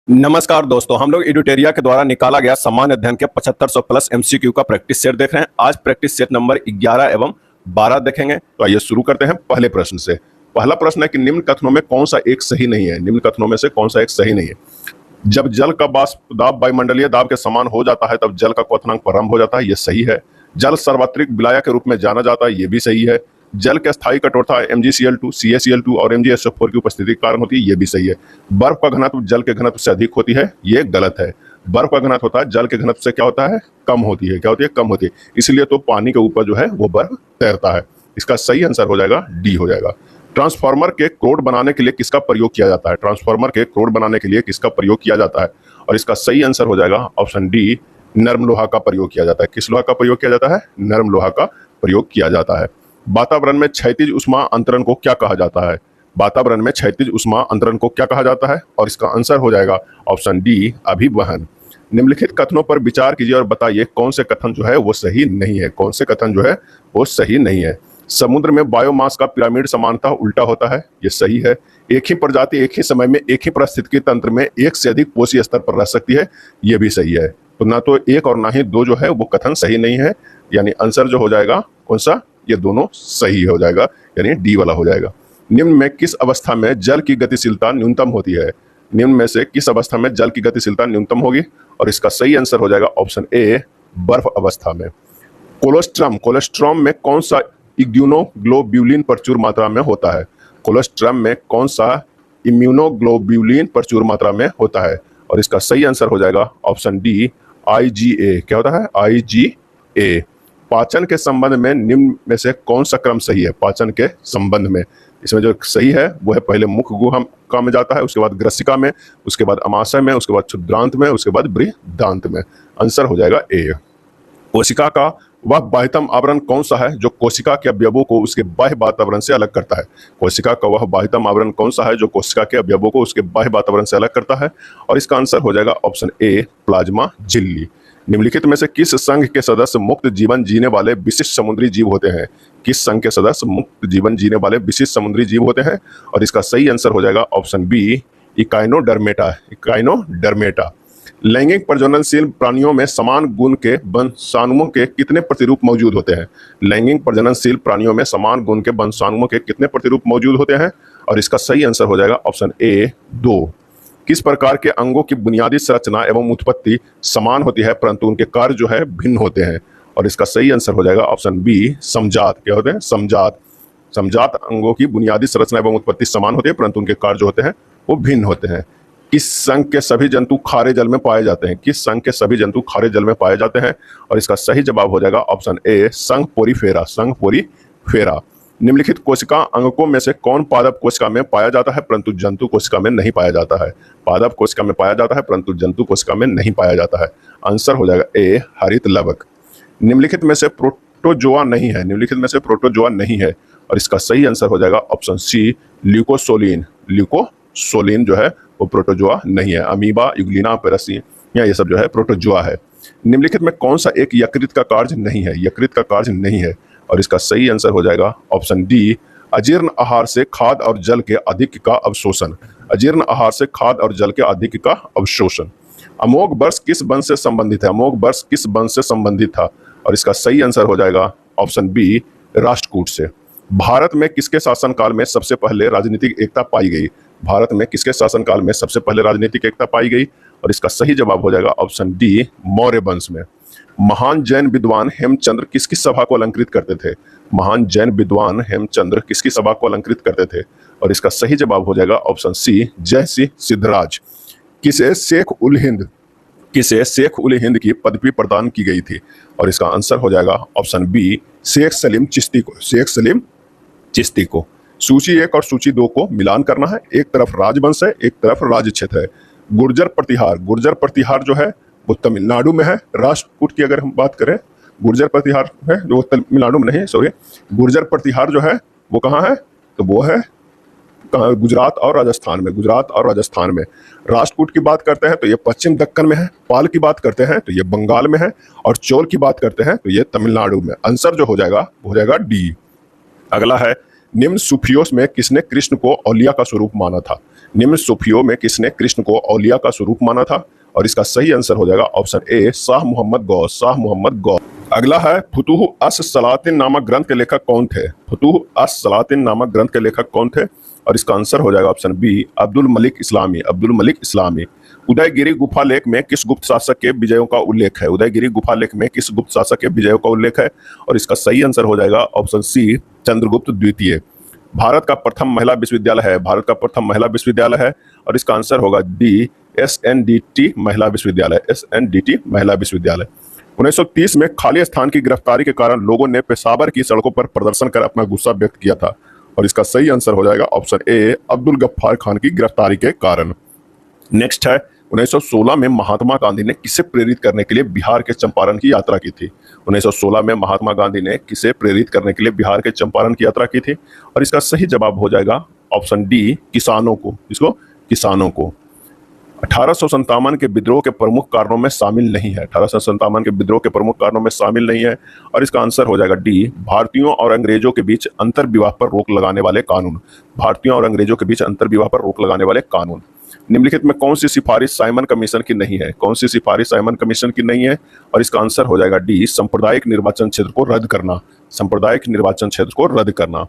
नमस्कार दोस्तों, हम लोग एडुटेरिया के द्वारा निकाला गया सामान्य अध्ययन के 7500 प्लस एमसीक्यू का प्रैक्टिस सेट देख रहे हैं। आज प्रैक्टिस सेट नंबर 11 एवं 12 देखेंगे। तो आइए शुरू करते हैं पहले प्रश्न से। पहला प्रश्न है कि निम्न कथनों में कौन सा एक सही नहीं है। निम्न कथनों में से कौन सा एक सही नहीं है। जब जल का वाष्प दाब वायुमंडलीय दाब के समान हो जाता है तब जल का क्वथनांक प्रारंभ हो जाता है, यह सही है। जल सार्वत्रिक विलायक के रूप में जाना जाता है, यह भी सही है। जल के स्थायी कठोरता MgCl2, CaCl2 और MgSO4 की उपस्थिति के कारण होती है, यह भी सही है। बर्फ का घनत्व जल के घनत्व से अधिक होती है, यह गलत है। बर्फ का घनत्व होता है जल के घनत्व से क्या होता है, कम होती है। क्या होती है, कम होती है। इसलिए तो पानी के ऊपर जो है वो बर्फ तैरता है। इसका सही आंसर हो जाएगा डी हो जाएगा। ट्रांसफार्मर के क्रोड बनाने के लिए किसका प्रयोग किया जाता है। ट्रांसफार्मर के क्रोड बनाने के लिए किसका प्रयोग किया जाता है, और इसका सही आंसर हो जाएगा ऑप्शन डी, नर्म लोहा का प्रयोग किया जाता है। किस लोहा का प्रयोग किया जाता है, नर्म लोहा का प्रयोग किया जाता है। वातावरण में क्षैतिज उष्मा अंतरण को क्या कहा जाता है। वातावरण में क्षैतिज उष्मा अंतरण को क्या कहा जाता है, और इसका आंसर हो जाएगा ऑप्शन डी, अभिवहन। निम्नलिखित कथनों पर विचार कीजिए और बताइए कौन से कथन जो है वो सही नहीं है। कौन से कथन जो है वो सही नहीं है। समुद्र में बायोमास का पिरामिड समानता उल्टा होता है, ये सही है। एक ही प्रजाति एक ही समय में एक ही पारिस्थितिकी तंत्र में एक से अधिक पोषी स्तर पर रह सकती है, ये भी सही है। तो ना तो एक और ना ही दो जो है वो कथन सही नहीं है, यानी आंसर जो हो जाएगा कौन सा, ये दोनों सही हो जाएगा, यानी डी वाला हो जाएगा। निम्न में किस अवस्था में जल की गतिशीलता न्यूनतम होती है। निम्न में से किस अवस्था में जल की गतिशीलता न्यूनतम होगी, और इसका सही आंसर हो जाएगा ऑप्शन ए, बर्फ अवस्था में। कोलेस्ट्रॉम में कौन सा इम्यूनोग्लोब्यूलिन प्रचुर मात्रा में होता है। कोलेस्ट्रॉम में कौन सा इम्यूनोग्लोब्यूलिन प्रचुर मात्रा में होता है, और इसका सही आंसर हो जाएगा ऑप्शन डी, IgA। क्या होता है, IgA। पाचन के संबंध में निम्न में से कौन सा क्रम सही है। पाचन के संबंध में इसमें जो सही है वो है पहले मुख गुहा में जाता है, उसके बाद ग्रसिका में, उसके बाद अमाशय में, उसके बाद क्षुद्रांत में, उसके बाद बृहदांत में। आंसर हो जाएगा ए। कोशिका का वह बाह्यतम आवरण कौन सा है जो कोशिका के अवयवों को उसके बाह्य वातावरण से अलग करता है। कोशिका का वह बाह्यतम आवरण कौन सा है जो कोशिका के अवयवों को उसके बाह्य वातावरण से अलग करता है, और इसका आंसर हो जाएगा ऑप्शन ए, प्लाज्मा झिल्ली। निम्नलिखित में से किस संघ के सदस्य मुक्त जीवन जीने वाले विशिष्ट समुद्री जीव होते हैं। किस संघ के सदस्य मुक्त जीवन जीने वाले विशिष्ट समुद्री जीव होते हैं, और इसका सही आंसर हो जाएगा ऑप्शन बी, इकाइनोडर्मेटा। लैंगिक प्रजननशील प्राणियों में समान गुण के वंशाणुओं के कितने प्रतिरूप मौजूद होते हैं। लैंगिक प्रजननशील प्राणियों में समान गुण के वंशाणुओं के कितने प्रतिरूप मौजूद होते हैं, और इसका सही आंसर हो जाएगा ऑप्शन ए, 2। किस प्रकार के अंगों की बुनियादी संरचना एवं उत्पत्ति समान होती है परंतु उनके कार्य जो है भिन्न होते हैं, और इसका सही आंसर हो जाएगा ऑप्शन बी, समजात। क्या होते हैं, समजात अंगों की बुनियादी संरचना एवं उत्पत्ति समान होती है परंतु उनके कार्य जो होते हैं वो भिन्न होते हैं। किस संघ के सभी जंतु खारे जल में पाए जाते हैं। किस संघ के सभी जंतु खारे जल में पाए जाते हैं, और इसका सही जवाब हो जाएगा ऑप्शन ए, संघ पोरीफेरा। निम्नलिखित कोशिका अंगकों में से कौन पादप कोशिका में पाया जाता है परंतु जंतु कोशिका में नहीं पाया जाता है। पादप कोशिका में पाया जाता है परंतु जंतु कोशिका में नहीं पाया जाता है। आंसर हो जाएगा ए, हरित लवक। निम्नलिखित में से प्रोटोजोआ नहीं है। निम्नलिखित में से प्रोटोजोआ नहीं है, और इसका सही आंसर हो जाएगा ऑप्शन सी, ल्यूकोसोलिन जो है वो प्रोटोजोआ नहीं है। अमीबा, युग्लिना, पेरासिया ये सब जो है प्रोटोजोआ है। निम्नलिखित में कौन सा एक यकृत का कार्य नहीं है। यकृत का कार्य नहीं है, और इसका सही आंसर हो जाएगा ऑप्शन डी, अजीर्ण आहार से खाद्य और जल के अधिक का अवशोषण। अजीर्ण आहार से खाद्य और जल के अधिक का अवशोषण। अमोघ वर्ष किस वंश से संबंधित है। अमोघ वर्ष किस वंश से संबंधित था, और इसका सही आंसर हो जाएगा ऑप्शन बी, राष्ट्रकूट से। भारत में किसके शासनकाल में सबसे पहले राजनीतिक एकता पाई गई। भारत में किसके शासनकाल में सबसे पहले राजनीतिक एकता पाई गई, और इसका सही जवाब हो जाएगा ऑप्शन डी, मौर्य वंश में। महान जैन विद्वान हेमचंद्र किसकी सभा को अलंकृत करते थे। महान जैन विद्वान हेमचंद्र किसकी सभा को अलंकृत करते थे, और इसका सही जवाब हो जाएगा ऑप्शन सी, जय सिंह सिद्धराज। किसे शेख उल हिंद की पदवी प्रदान की गई थी, और इसका आंसर हो जाएगा ऑप्शन बी, शेख सलीम चिश्ती को। सूची 1 और सूची 2 को मिलान करना है। एक तरफ राजवंश है, एक तरफ राज्य क्षेत्र है। गुर्जर प्रतिहार जो है वो तमिलनाडु में है। राष्ट्रकूट की अगर हम बात करें, गुर्जर प्रतिहार है जो तमिलनाडु में नहीं, सॉरी, गुर्जर प्रतिहार जो है वो कहाँ है, तो वो है गुजरात और राजस्थान में। राष्ट्रकूट की बात करते हैं तो ये पश्चिम दक्कन में है। पाल की बात करते हैं तो ये बंगाल में है, और चोल की बात करते हैं तो ये तमिलनाडु में। आंसर जो हो जाएगा डी। अगला है, निम्न सूफियों में किसने कृष्ण को औलिया का स्वरूप माना था। निम्न सूफियों में किसने कृष्ण को औलिया का स्वरूप माना था? और इसका सही आंसर हो जाएगा ऑप्शन ए, शाह मोहम्मद गौस। शाह मोहम्मद गौस। अगला है फुतूह अस सलातिन नामक ग्रंथ के लेखक कौन थे? फुतूह अस सलातिन नामक ग्रंथ के लेखक कौन थे? और इसका आंसर हो जाएगा ऑप्शन बी, अब्दुल मलिक इस्लामी। अब्दुल मलिक इस्लामी। उदयगिरी गुफा लेख में किस गुप्त शासक के विजयों का उल्लेख है? उदयगिरी गुफा लेख में किस गुप्त शासक के विजयों का उल्लेख है? और इसका सही आंसर हो जाएगा ऑप्शन सी, चंद्रगुप्त द्वितीय। भारत का प्रथम महिला विश्वविद्यालय है, भारत का प्रथम महिला विश्वविद्यालय है, और इसका आंसर होगा डी, SNDT महिला विश्वविद्यालय। SNDT महिला विश्वविद्यालय। 1930 में खाली स्थान की गिरफ्तारी के कारण लोगों ने पेशावर की सड़कों पर प्रदर्शन कर अपना गुस्सा व्यक्त किया था, और इसका सही आंसर हो जाएगा ऑप्शन ए, अब्दुल गफ्फार खान की गिरफ्तारी के कारण। नेक्स्ट है 1916 में महात्मा गांधी ने किसे प्रेरित करने के लिए बिहार के चंपारण की यात्रा की थी? 1916 में महात्मा गांधी ने किसे प्रेरित करने के लिए बिहार के चंपारण की यात्रा की थी? और इसका सही जवाब हो जाएगा ऑप्शन डी, किसानों को। इसको किसानों को। 1857 के विद्रोह के प्रमुख कारणों में शामिल नहीं है। 1857 के विद्रोह के प्रमुख कारणों में शामिल नहीं है, और इसका आंसर हो जाएगा डी, भारतीयों और अंग्रेजों के बीच अंतर विवाह पर रोक लगाने वाले कानून। भारतीयों और अंग्रेजों के बीच अंतर विवाह पर रोक लगाने वाले कानून। निम्नलिखित में कौन सी सिफारिश साइमन कमीशन की नहीं है? कौन सी सिफारिश साइमन कमीशन की नहीं है? और इसका आंसर हो जाएगा डी, सांप्रदायिक निर्वाचन क्षेत्र को रद्द करना। सांप्रदायिक निर्वाचन क्षेत्र को रद्द करना।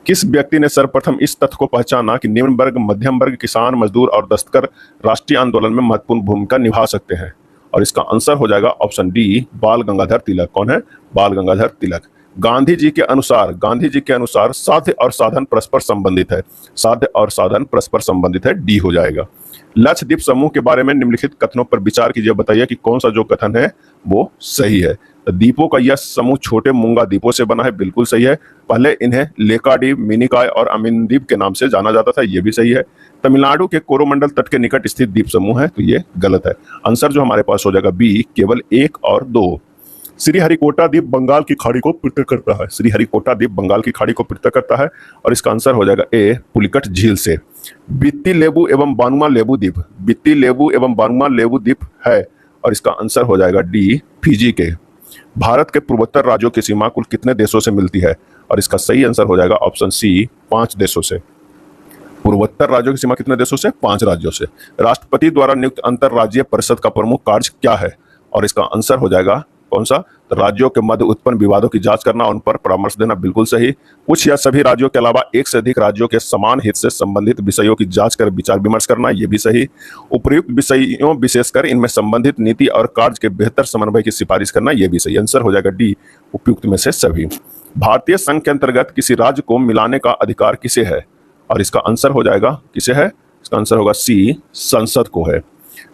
किस व्यक्ति ने सर्वप्रथम इस तथ्य को पहचाना कि निम्न वर्ग, मध्यम वर्ग, किसान, मजदूर और दस्तकर राष्ट्रीय आंदोलन में महत्वपूर्ण भूमिका निभा सकते हैं? और इसका आंसर हो जाएगा ऑप्शन डी, बाल गंगाधर तिलक। कौन है? बाल गंगाधर तिलक। गांधी जी के अनुसार साध्य और साधन परस्पर संबंधित है। साध्य और साधन परस्पर संबंधित है, डी हो जाएगा। लक्षद्वीप समूह के बारे में निम्नलिखित कथनों पर विचार कीजिए, बताइए कि कौन सा जो कथन है वो सही है। द्वीपों का यह समूह छोटे मूंगा द्वीपों से बना है, बिल्कुल सही है। पहले इन्हें लेकाद्वीप, मिनिकॉय और अमीनद्वीप के नाम से जाना जाता था, ये भी सही है। तमिलनाडु के कोरोमंडल तट के निकट स्थित द्वीप समूह है, तो ये गलत है। आंसर जो हमारे पास हो जाएगा बी, केवल 1 और 2। श्रीहरिकोटा द्वीप बंगाल की खाड़ी को पृथक करता है। श्रीहरिकोटा द्वीप बंगाल की खाड़ी को पृथक करता है, और इसका आंसर हो जाएगा ए, पुलिकट झील से। बित्ती लेबू एवं बानुआ लेबू द्वीप, बित्ती लेबू एवं बानुआ लेबू द्वीप है, और इसका आंसर हो जाएगा डी, फिजी के। भारत के पूर्वोत्तर राज्यों की सीमा कुल कितने देशों से मिलती है? और इसका सही आंसर हो जाएगा ऑप्शन सी, 5 देशों से। पूर्वोत्तर राज्यों की सीमा कितने देशों से? 5 राज्यों से। राष्ट्रपति द्वारा नियुक्त अंतरराज्यीय परिषद का प्रमुख कार्य क्या है? और इसका आंसर हो जाएगा कौन सा? तो राज्यों के मध्य उत्पन्न विवादों की जांच करना, उन पर परामर्श देना, बिल्कुल सही। कुछ या सभी राज्यों के अलावा एक से अधिक राज्यों के समान हित से संबंधित विषयों की जांच कर विचार विमर्श करना, ये भी सही। उपयुक्त विषयों विशेषकर इनमें संबंधित नीति और कार्य के बेहतर समन्वय की सिफारिश करना, ये भी सही। आंसर हो जाएगा डी, उपयुक्त में से सभी। भारतीय संघ के अंतर्गत किसी राज्य को मिलाने का अधिकार किसे है? और इसका आंसर हो जाएगा किसे है? इसका आंसर होगा सी, संसद को है।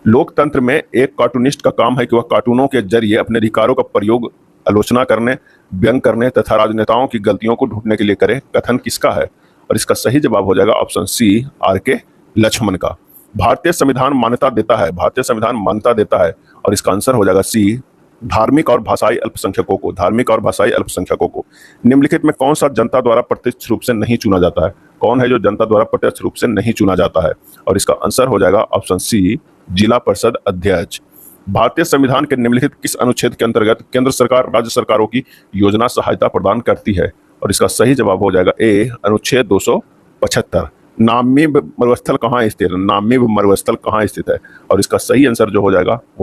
लोकतंत्र में एक कार्टूनिस्ट का काम है कि वह कार्टूनों के जरिए अपने अधिकारों का प्रयोग आलोचना करने, व्यंग करने तथा राजनेताओं की गलतियों को ढूंढने के लिए करे। कथन किसका है? और इसका सही जवाब हो जाएगा ऑप्शन सी, R.K. लक्ष्मण का। भारतीय संविधान मान्यता देता है, भारतीय संविधान मान्यता देता है, और इसका आंसर हो जाएगा सी, धार्मिक और भाषाई अल्पसंख्यकों को। धार्मिक और भाषाई अल्पसंख्यकों को। निम्नलिखित में कौन सा जनता द्वारा प्रत्यक्ष रूप से नहीं चुना जाता है? कौन है जो जनता द्वारा प्रत्यक्ष रूप से नहीं चुना जाता है? और इसका आंसर हो जाएगा ऑप्शन सी, जिला परिषद अध्यक्ष। भारतीय संविधान के निम्नलिखित किस अनुच्छेद के अंतर्गत केंद्र सरकार राज्य सरकारों की योजना सहायता प्रदान करती है? और इसका सही जवाब हो जाएगा ए, अनुच्छेद 275। नामी मरुस्थल कहाँ स्थित है? नामी मरुस्थल कहाँ स्थित है? और इसका सही आंसर जो हो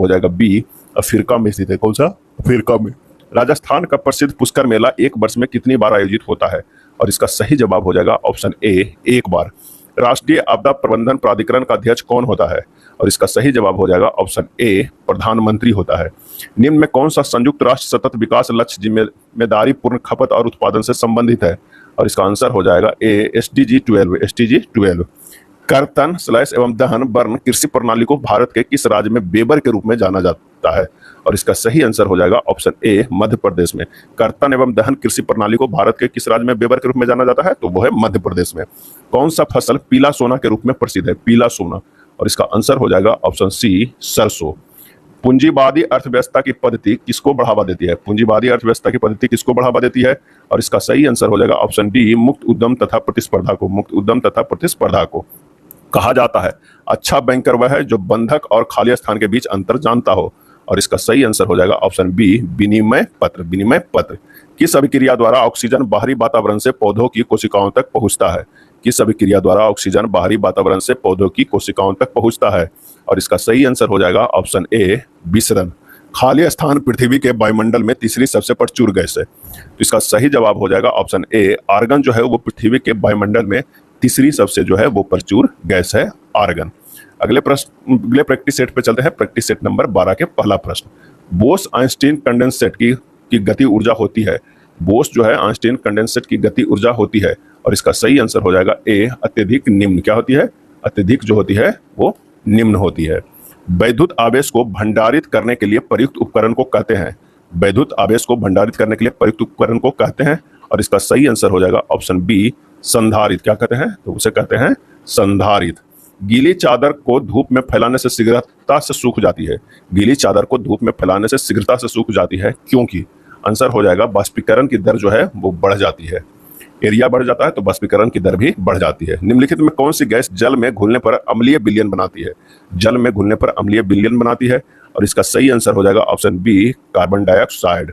जाएगा बी, अफ्रीका में स्थित है। कौन सा? अफ्रीका में। राजस्थान का प्रसिद्ध पुष्कर मेला एक वर्ष में कितनी बार आयोजित होता है? और इसका सही जवाब हो जाएगा ऑप्शन ए, 1 बार। राष्ट्रीय आपदा प्रबंधन प्राधिकरण का अध्यक्ष कौन होता है? और इसका सही जवाब हो जाएगा ऑप्शन ए, प्रधानमंत्री होता है। निम्न में कौन सा संयुक्त राष्ट्र सतत विकास लक्ष्य जिम्मेदारी पूर्ण खपत और उत्पादन से संबंधित है? और इसका आंसर हो जाएगा ए, SDG 12। कर्तन स्लैश एवं दहन बर्न कृषि प्रणाली को भारत के किस राज्य में बेबर के रूप में जाना जाता है? और इसका सही आंसर हो जाएगा ऑप्शन ए, मध्य प्रदेश में। कर्तन एवं दहन कृषि प्रणाली को भारत के किस राज्य में बेबर के रूप में जाना जाता है? तो वो है मध्य प्रदेश में। कौन सा फसल पीला सोना के रूप में प्रसिद्ध है? पीला सोना। और इसका आंसर हो जाएगा ऑप्शन सी, सरसों। पूंजीवादी अर्थव्यवस्था की पद्धति किसको बढ़ावा देती है? पूंजीवादी अर्थव्यवस्था की पद्धति किसको बढ़ावा देती है? और इसका सही आंसर हो जाएगा ऑप्शन डी, मुक्त उद्यम तथा प्रतिस्पर्धा को। मुक्त उद्यम तथा प्रतिस्पर्धा को। कहा जाता है अच्छा बैंकर वह है जो बंधक और खाली स्थान के बीच अंतर जानता हो। और इसका सही आंसर हो जाएगा ऑप्शन बी, विनिमय पत्र। विनिमय पत्र। किस अभिक्रिया द्वारा ऑक्सीजन बाहरी वातावरण से पौधों की कोशिकाओं तक पहुंचता है? किस अभिक्रिया द्वारा ऑक्सीजन बाहरी वातावरण से पौधों की कोशिकाओं तक पहुंचता है? और इसका सही आंसर हो जाएगा ऑप्शन ए विसरण। खाली स्थान पृथ्वी के वायुमंडल में तीसरी सबसे प्रचुर गैस है, तो इसका सही जवाब हो जाएगा ऑप्शन ए आर्गन जो है वो पृथ्वी के वायुमंडल में तीसरी सबसे जो है वो प्रचुर गैस है आर्गन। अगले प्रैक्टिस सेट पे चलते हैं। प्रैक्टिस सेट नंबर 12 के पहला प्रश्न, बोस आइंस्टीन कंडेंसेट की गति ऊर्जा होती है। बोस जो है आइंस्टीन कंडेंसेट की गति ऊर्जा होती है, और इसका सही आंसर हो जाएगा ए अत्यधिक निम्न। क्या होती है? अत्यधिक जो होती है वो निम्न होती है। वैद्युत आवेश को भंडारित करने के लिए प्रयुक्त उपकरण को कहते हैं। वैद्युत आवेश को भंडारित करने के लिए प्रयुक्त उपकरण को कहते हैं, और इसका सही आंसर हो जाएगा ऑप्शन बी संधारित। क्या कहते हैं? तो उसे कहते हैं संधारित। गीली चादर को धूप में फैलाने से शीघ्रता से सूख जाती है। गीली चादर को धूप में फैलाने से शीघ्रता से सूख जाती है क्योंकि आंसर हो जाएगा बाष्पीकरण की दर जो है वो बढ़ जाती है। एरिया बढ़ जाता है तो बाष्पीकरण की दर भी बढ़ जाती है। निम्नलिखित में कौन सी गैस जल में घुलने पर अम्लीय विलयन बनाती है? जल में घुलने पर अम्लीय विलयन बनाती है, और इसका सही आंसर हो जाएगा ऑप्शन बी कार्बन डाइऑक्साइड।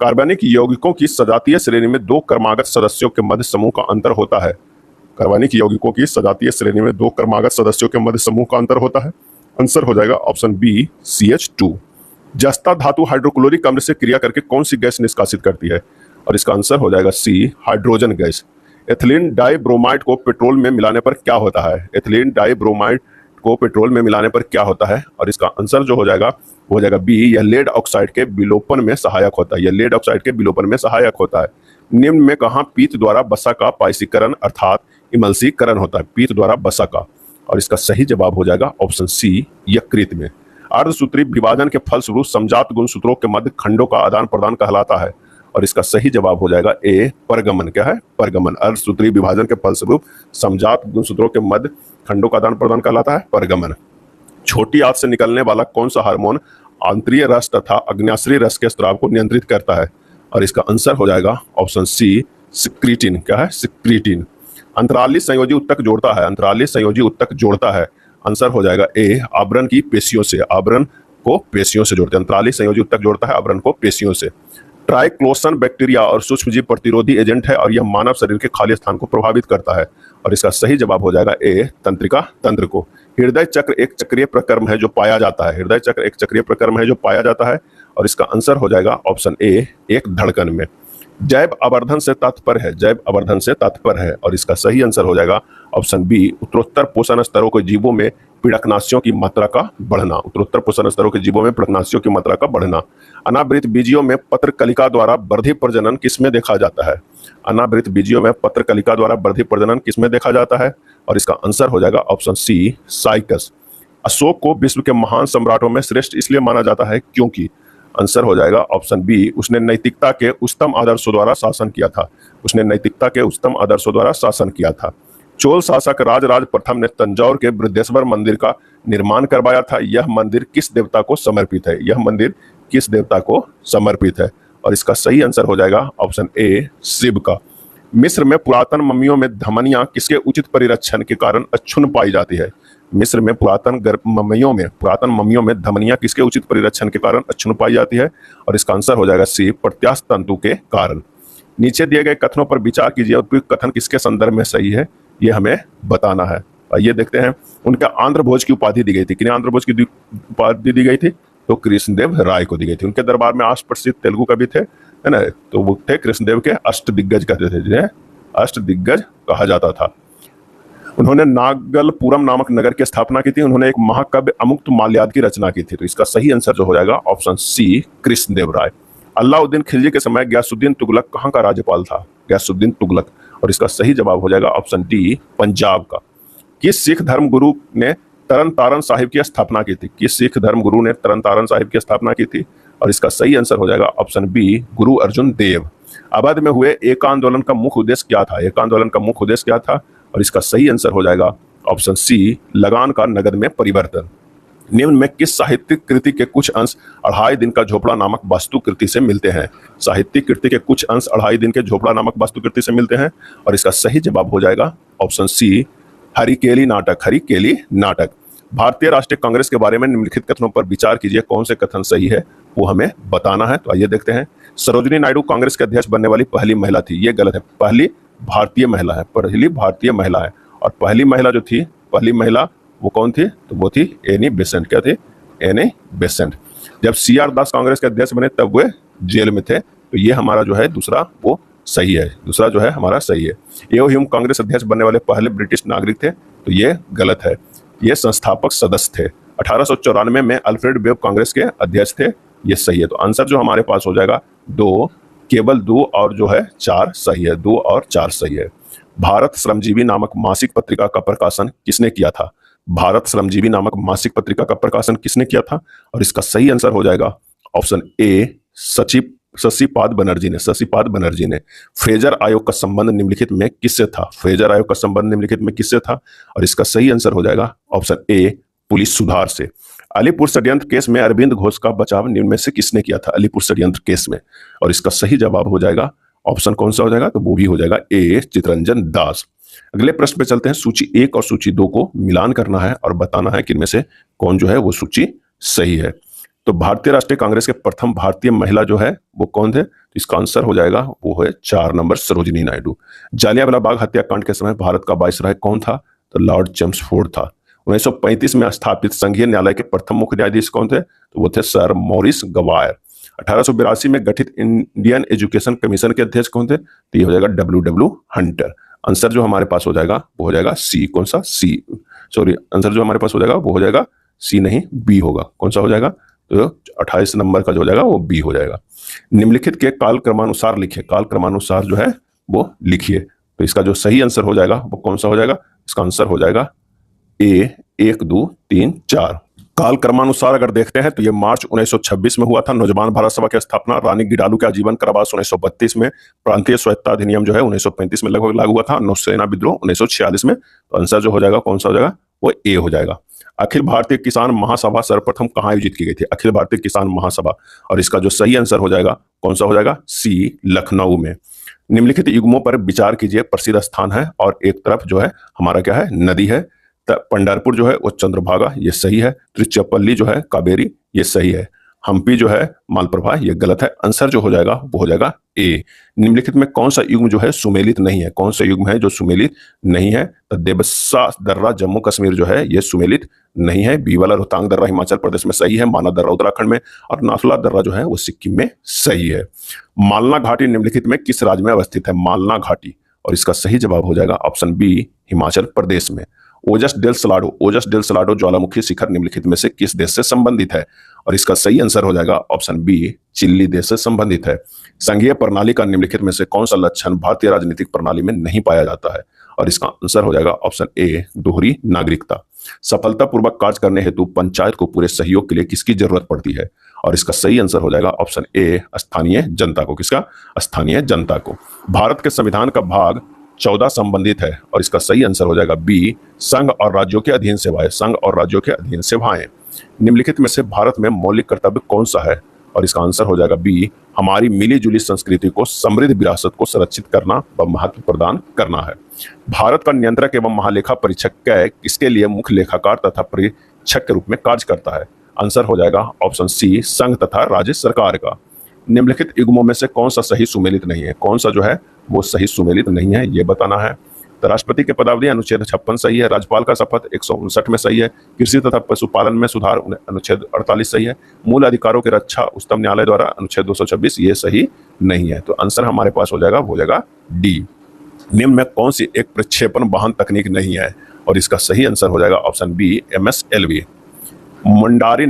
कार्बनिक यौगिकों की सजातीय श्रेणी में दो क्रमागत सदस्यों के मध्य समूह का अंतर होता है। कार्बनिक यौगिकों की सजातीय श्रेणी में दो क्रमागत सदस्यों के मध्य समूह का अंतर होता है। आंसर हो जाएगा ऑप्शन बी CH2। जस्ता धातु हाइड्रोक्लोरिक अम्ल से क्रिया करके कौन सी गैस निष्कासित करती है? और इसका आंसर हो जाएगा C hydrogen gas. Ethylene dibromide को पेट्रोल में मिलाने पर क्या होता है? एथिलीन डाइब्रोमाइड को पेट्रोल में मिलाने पर क्या होता है? और इसका आंसर जो हो जाएगा बी, यह लेड ऑक्साइड के विलोपन में सहायक होता है। यह लेड ऑक्साइड के विलोपन में सहायक होता है। निम्न में कहाँ पीत द्वारा वसा का पायसीकरण अर्थात इमल्सीकरण होता है? पीत द्वारा वसा का, और इसका सही जवाब हो जाएगा ऑप्शन सी यकृत में। अर्धसूत्री विभाजन के फलस्वरूप समजात गुणसूत्रों के मध्य खंडों का आदान प्रदान कहलाता है, और इसका सही जवाब हो जाएगा ए परगमन। क्या है? परगमन। अर्धसूत्री विभाजन के फलस्वरूप समजात गुणसूत्रों के मध्य खंडों का आदान प्रदान कहलाता है परगमन। छोटी आंत से निकलने वाला कौन सा हार्मोन आंतरीय रस तथा अग्न्याशयी रस के स्राव को नियंत्रित करता है? और इसका आंसर हो जाएगा ऑप्शन सी सिक्रीटिन। क्या है? सिक्रीटिन। अंतराली संयोजी उत्तक जोड़ता है। अंतराली संयोजी उत्तक जोड़ता है। आंसर हो जाएगा ए आवरण की पेशियों से। आवरण को पेशियों से जोड़ते हैं। अंतराली संयोजी उत्तक जोड़ता है आवरण को पेशियों से। ट्राइक्लोसन बैक्टीरिया और सूक्ष्मजीव प्रतिरोधी एजेंट है, और यह मानव शरीर के खाली स्थान को प्रभावित करता है, और इसका सही जवाब हो जाएगा ए तंत्रिका तंत्र को। हृदय चक्र एक चक्रीय प्रक्रम है जो पाया जाता है। हृदय चक्र एक चक्रीय प्रक्रम है जो पाया जाता है, और इसका आंसर हो जाएगा ऑप्शन ए एक धड़कन में। जैव आवर्धन से तात्पर्य है। जैव आवर्धन से तात्पर्य है, और इसका सही आंसर हो जाएगा ऑप्शन बी उत्तरोत्तर पोषण स्तरों के जीवों में पीड़कनाशियों की मात्रा का बढ़ना। उत्तरोत्तर पोषण स्तरों के जीवों में पीड़कनाशियों की मात्रा का बढ़ना। अनावृत बीजियों में पत्र कलिका द्वारा वर्धी प्रजनन किसमें देखा जाता है? अनावृत बीजियों में पत्र कलिका द्वारा वर्धी प्रजनन किसमें देखा जाता है? और इसका आंसर हो जाएगा ऑप्शन सी साइकस। अशोक को विश्व के महान सम्राटों में श्रेष्ठ इसलिए माना जाता है क्योंकि आंसर हो जाएगा ऑप्शन बी उसने नैतिकता के उच्चतम आदर्शों द्वारा शासन किया था। उसने नैतिकता के उच्चतम आदर्शों द्वारा शासन किया था। चोल शासक राजराज प्रथम ने तंजौर के बृहदेश्वर मंदिर का निर्माण करवाया था। यह मंदिर किस देवता को समर्पित है? यह मंदिर किस देवता को समर्पित है? और इसका सही आंसर हो जाएगा ऑप्शन ए शिव का। मिस्र में पुरातन मम्मियों में धमनियां किसके उचित परिरक्षण के कारण अक्षुण्ण पाई जाती है? मिस्र में पुरातन मम्मियों में धमनियां किसके उचित परिरक्षण के कारण अक्षुण्ण पाई जाती है? और इसका आंसर हो जाएगा सी प्रत्यास्थ तंतु के कारण। नीचे दिए गए कथनों पर विचार कीजिए और उपयुक्त कथन किसके संदर्भ में सही है, ये हमें बताना है। आइए देखते हैं। उनका आंध्र भोज की उपाधि दी गई थी। किन्हें आंध्र भोज की उपाधि दी गई थी? तो कृष्णदेव राय को दी गई थी। उनके दरबार में 8 प्रसिद्ध तेलुगु कवि थे, है ना, तो वो थे कृष्णदेव के अष्टदिग्गज कहते थे, जिन्हें अष्टदिग्गज कहा जाता था। उन्होंने नागलपुरम नामक नगर की स्थापना की थी। उन्होंने एक महाकाव्य अमुक्त माल्याद की रचना की थी। तो इसका सही आंसर जो हो जाएगा ऑप्शन सी कृष्णदेव राय। अलाउद्दीन खिलजी के समय गयासुद्दीन तुगलक कहाँ का राज्यपाल था? गयासुद्दीन तुगलक। और इसका सही जवाब हो जाएगा ऑप्शन डी पंजाब का। किस सिख धर्म गुरु ने तरन तारण साहिब की स्थापना की थी? किस सिख धर्म गुरु ने तरन तारण साहिब की स्थापना की थी? और इसका सही आंसर हो जाएगा ऑप्शन बी गुरु अर्जुन देव। अवध में हुए एक आंदोलन का मुख्य उद्देश्य क्या था? एक आंदोलन का मुख्य उद्देश्य क्या था? और इसका सही आंसर हो जाएगा ऑप्शन सी लगान का नगद में परिवर्तन। निम्न में किस साहित्यिक कृति के कुछ अंश 2.5 दिन का झोपड़ा नामक वास्तु कृति से मिलते हैं? साहित्यिक कृति के कुछ अंश 2.5 दिन के झोपड़ा नामक वास्तु कृति से मिलते हैं, और इसका सही जवाब हो जाएगा ऑप्शन सी हरिकेली नाटक। हरिकेली नाटक। भारतीय राष्ट्रीय कांग्रेस के बारे में निम्नलिखित कथनों पर विचार कीजिए, कौन से कथन सही है वो हमें बताना है। तो आइए देखते हैं। सरोजिनी नायडू कांग्रेस के अध्यक्ष बनने वाली पहली महिला थी। ये गलत है। पहली भारतीय महिला है, पहली भारतीय महिला है। और पहली महिला जो थी, पहली महिला वो कौन थी? तो वो थी एनी बेसेंट। क्या थी? Annie Besant. जब CR दास कांग्रेस के अध्यक्ष बने तब वे जेल में थे। तो ये हमारा जो है दूसरा वो सही है, दूसरा जो है हमारा सही है। एओ ह्यूम कांग्रेस अध्यक्ष बनने वाले पहले ब्रिटिश नागरिक थे, तो ये गलत है। ये संस्थापक सदस्य थे। 1894 में अल्फ्रेड वेब कांग्रेस के अध्यक्ष थे, ये सही है। तो आंसर जो हमारे पास हो जाएगा 2, केवल 2 और जो है 4 सही है, 2 और 4 सही है। भारत श्रमजीवी नामक मासिक पत्रिका का प्रकाशन किसने किया था? भारत श्रमजीवी नामक मासिक पत्रिका का प्रकाशन किसने किया था? और इसका सही आंसर हो जाएगा ऑप्शन ए, शशिपाद बनर्जी ने। शशिपाद बनर्जी ने। फ्रेजर आयोग का संबंध निम्नलिखित में किससे था? फ्रेजर आयोग का संबंध निम्नलिखित में किससे था? और इसका सही आंसर हो जाएगा ऑप्शन ए, पुलिस सुधार से। अलीपुर षड्यंत्र केस में अरविंद घोष का बचाव निम्न में से किसने किया था? अलीपुर षड्यंत्र केस में। और इसका सही जवाब हो जाएगा ऑप्शन कौन सा हो जाएगा? तो वो भी हो जाएगा ए, चितरंजन दास। अगले प्रश्न पे चलते हैं। सूची 1 और सूची 2 को मिलान करना है और बताना है कि इनमें से कौन जो है वो सूची सही है। तो भारतीय राष्ट्रीय कांग्रेस के प्रथम भारतीय महिला जो है वो कौन थे? तो इसका आंसर हो जाएगा वो है 4 नंबर सरोजिनी नायडू। जालियांवाला बाग हत्याकांड के समय भारत का वायसराय कौन था? तो लॉर्ड चेम्सफोर्ड था। 1935 में स्थापित संघीय न्यायालय के प्रथम मुख्य न्यायाधीश कौन थे? तो वो थे सर मॉरिस गवायर। 1882 में गठित इंडियन एजुकेशन कमीशन के अध्यक्ष कौन थे? तो ये हो जाएगा WW हंटर। आंसर जो हमारे पास हो जाएगा वो हो जाएगा सी। कौन सा? सी। सॉरी, आंसर जो हमारे पास हो जाएगा वो हो जाएगा सी नहीं, बी होगा। कौन सा हो जाएगा? तो 28 नंबर का जो हो जाएगा वो बी हो जाएगा। निम्नलिखित के काल क्रमानुसार लिखिए। काल क्रमानुसार जो है वो लिखिए। तो इसका जो सही आंसर हो जाएगा वो कौन सा हो जाएगा? इसका आंसर हो जाएगा ए, 1, 2, 3, 4। काल क्रमानुसार अगर देखते हैं तो ये मार्च 1926 में हुआ था। नौजवान भारत सभा की स्थापना, रानी गिडालू के आजीवन कारावास 1932 में, प्रांतीय स्वायत्तता अधिनियम जो है 1935 में लगभग लागू हुआ था, नौसेना विद्रोह 1946 में। तो आंसर जो हो जाएगा कौन सा हो जाएगा? वो ए हो जाएगा। अखिल भारतीय किसान महासभा सर्वप्रथम कहाँ आयोजित की गई थी? अखिल भारतीय किसान महासभा। और इसका जो सही आंसर हो जाएगा कौन सा हो जाएगा? सी, लखनऊ में। निम्नलिखित युग्मों पर विचार कीजिए। प्रसिद्ध स्थान है और एक तरफ जो है हमारा क्या है? नदी है। पंढरपुर जो है वो चंद्रभागा, ये सही है। त्रिचपल्ली जो है कावेरी, ये सही है। हम्पी जो है मालप्रभा, ये गलत है। आंसर जो हो जाएगा वो हो जाएगा ए। निम्नलिखित में कौन सा युग्म जो है सुमेलित नहीं है? कौन सा युग्म है जो सुमेलित नहीं है? तो देबसा दर्रा जम्मू कश्मीर जो है ये सुमेलित नहीं है। बी वाला रोहतांग दर्रा हिमाचल प्रदेश में सही है। माना दर्रा उत्तराखंड में, और नाथुला दर्रा जो है वो सिक्किम में सही है। मालना घाटी निम्नलिखित में किस राज्य में अवस्थित है? मालना घाटी। और इसका सही जवाब हो जाएगा ऑप्शन बी, हिमाचल प्रदेश में। ओजस डेल सलाडो ज्वालामुखी शिखर निम्नलिखित में से किस देश से संबंधित है? और इसका सही आंसर हो जाएगा ऑप्शन बी, चिली देश से संबंधित है। संघीय प्रणाली का निम्नलिखित में से कौन सा लक्षण भारतीय राजनीतिक प्रणाली में नहीं पाया जाता है? और इसका आंसर हो जाएगा ऑप्शन ए, दोहरी नागरिकता। सफलतापूर्वक कार्य करने हेतु पंचायत को पूरे सहयोग के लिए किसकी जरूरत पड़ती है? और इसका सही आंसर हो जाएगा ऑप्शन ए, स्थानीय जनता को। किसका? स्थानीय जनता को। भारत के संविधान का भाग 14 संबंधित है, और इसका सही आंसर हो जाएगा बी, संघ और राज्यों के अधीन सेवाएं। संघ और राज्यों के अधीन सेवाएं। निम्नलिखित में से भारत में मौलिक कर्तव्य कौन सा है? और इसका आंसर हो जाएगा बी, हमारी मिली जुली संस्कृति को, समृद्ध विरासत को संरक्षित करना व महत्व प्रदान करना है। भारत का नियंत्रक एवं महालेखा परीक्षक किसके लिए मुख्य लेखाकार तथा परीक्षक के रूप में कार्य करता है? आंसर हो जाएगा ऑप्शन सी, संघ तथा राज्य सरकार का। निम्नलिखित युग्मों में से कौन सा सही सुमेलित नहीं है? कौन सा जो है वो सही सुमेलित नहीं है, ये बताना है। तो राष्ट्रपति के पदावली अनुच्छेद 56 सही है। राज्यपाल का शपथ 159 में सही है। कृषि तथा पशुपालन में सुधार अनुच्छेद 48 सही है। मूल अधिकारों की रक्षा उच्चतम न्यायालय द्वारा अनुच्छेद 226 ये सही नहीं है। तो आंसर हमारे पास हो जाएगा, वो हो जाएगा डी। निम्न में कौन सी एक प्रक्षेपण वाहन तकनीक नहीं है? और इसका सही आंसर हो जाएगा ऑप्शन बी, MSLV। मुंडारी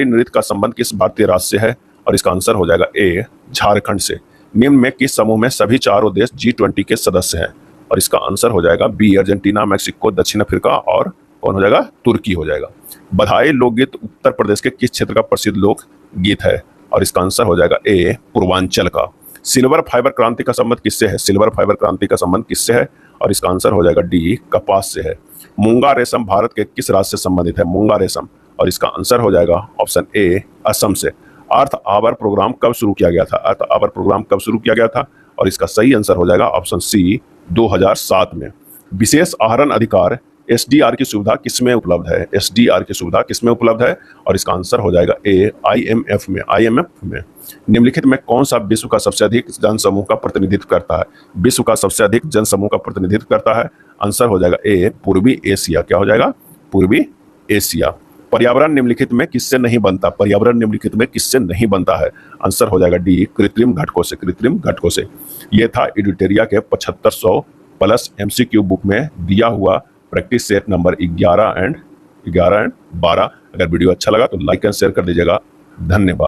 नृत्य का संबंध किस भारतीय राज्य से है? और इसका आंसर हो जाएगा ए, झारखंड से। निम्न में किस समूह में सभी चारों देश G20 के सदस्य हैं? और इसका आंसर हो जाएगा बी, अर्जेंटीना, मैक्सिको, दक्षिण अफ्रीका, और कौन हो जाएगा? तुर्की हो जाएगा। बधाई लोकगीत उत्तर प्रदेश के किस क्षेत्र का प्रसिद्ध लोक गीत है? और इसका आंसर हो जाएगा ए, पूर्वांचल का। सिल्वर फाइबर क्रांति का संबंध किससे है? सिल्वर फाइबर क्रांति का संबंध किससे है? और इसका आंसर हो जाएगा डी, कपास से है। मूंगा रेशम भारत के किस राज्य से संबंधित है? मूंगा रेशम। और इसका आंसर हो जाएगा ऑप्शन ए, असम से। अर्थ आवर प्रोग्राम कब शुरू किया गया था? अर्थ आवर प्रोग्राम कब शुरू किया गया था? और इसका सही आंसर हो जाएगा ऑप्शन सी, 2007 में। विशेष आहरण अधिकार एसडीआर की सुविधा किसमें उपलब्ध है? एसडीआर की सुविधा किसमें उपलब्ध है? और इसका आंसर हो जाएगा ए, आईएमएफ में। आईएमएफ में। निम्नलिखित में कौन सा विश्व का सबसे अधिक जनसमूह का प्रतिनिधित्व करता है? विश्व का सबसे अधिक जनसमूह का प्रतिनिधित्व करता है। आंसर हो जाएगा ए, पूर्वी एशिया। क्या हो जाएगा? पूर्वी एशिया। पर्यावरण निम्नलिखित में किससे नहीं बनता? पर्यावरण निम्नलिखित में किससे नहीं बनता है? आंसर हो जाएगा डी, कृत्रिम घटकों से। कृत्रिम घटकों से। यह था एडुटेरिया के 7500 प्लस एमसीक्यू बुक में दिया हुआ प्रैक्टिस सेट नंबर 11 एंड 12। अगर वीडियो अच्छा लगा तो लाइक एंड शेयर कर दीजिएगा। धन्यवाद।